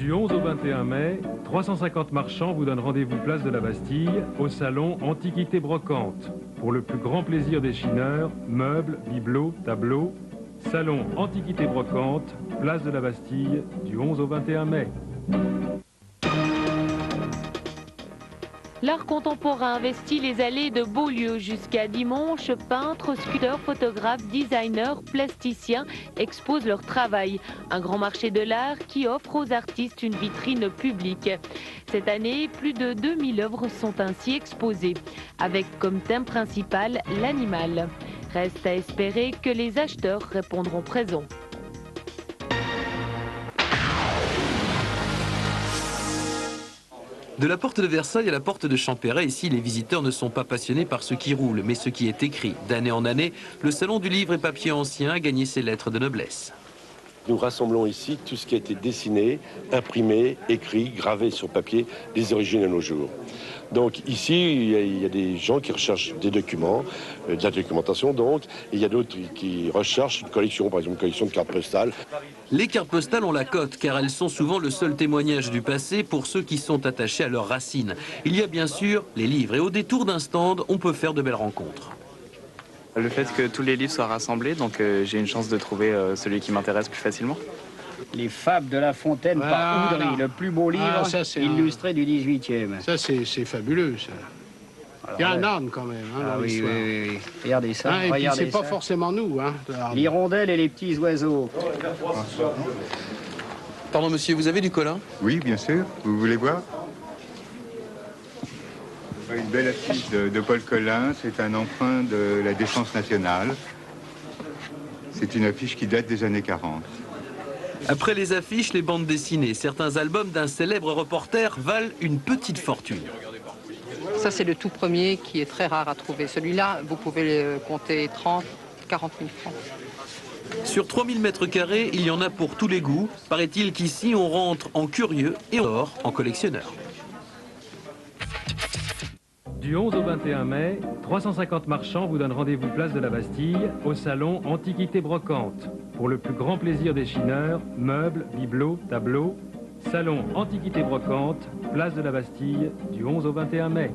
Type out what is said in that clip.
Du 11 au 21 mai, 350 marchands vous donnent rendez-vous place de la Bastille, au salon Antiquités Brocantes. Pour le plus grand plaisir des chineurs, meubles, bibelots, tableaux. Salon Antiquités Brocantes, place de la Bastille, du 11 au 21 mai. L'art contemporain investit les allées de Beaulieu jusqu'à dimanche. Peintres, sculpteurs, photographes, designers, plasticiens exposent leur travail. Un grand marché de l'art qui offre aux artistes une vitrine publique. Cette année, plus de 2000 œuvres sont ainsi exposées, avec comme thème principal l'animal. Reste à espérer que les acheteurs répondront présents. De la porte de Versailles à la porte de Champéret, ici, les visiteurs ne sont pas passionnés par ce qui roule, mais ce qui est écrit. D'année en année, le salon du livre et papier ancien a gagné ses lettres de noblesse. Nous rassemblons ici tout ce qui a été dessiné, imprimé, écrit, gravé sur papier, des origines à nos jours. Donc ici, il y a des gens qui recherchent des documents, de la documentation donc, et il y a d'autres qui recherchent une collection, par exemple une collection de cartes postales. Les cartes postales ont la cote, car elles sont souvent le seul témoignage du passé pour ceux qui sont attachés à leurs racines. Il y a bien sûr les livres, et au détour d'un stand, on peut faire de belles rencontres. Le fait que tous les livres soient rassemblés, donc j'ai une chance de trouver celui qui m'intéresse plus facilement. Les Fables de La Fontaine par Oudry, le plus beau livre illustré du 18e. Ça, c'est fabuleux, ça. Alors, il y a un âne, quand même, hein, dans l'histoire. Oui. Regardez ça. Hein, et puis, c'est pas forcément nous, hein. L'hirondelle et les petits oiseaux. Pardon, monsieur, vous avez du Colin? Oui, bien sûr. Vous voulez voir? Une belle affiche de Paul Colin. C'est un emprunt de la Défense nationale. C'est une affiche qui date des années 40. Après les affiches, les bandes dessinées, certains albums d'un célèbre reporter valent une petite fortune. Ça, c'est le tout premier qui est très rare à trouver. Celui-là, vous pouvez le compter 30, 40 000 francs. Sur 3000 mètres carrés, il y en a pour tous les goûts. Paraît-il qu'ici, on rentre en curieux et on sort en collectionneur. Du 11 au 21 mai, 350 marchands vous donnent rendez-vous place de la Bastille, au salon Antiquités Brocantes. Pour le plus grand plaisir des chineurs, meubles, bibelots, tableaux. Salon Antiquités Brocantes, place de la Bastille, du 11 au 21 mai.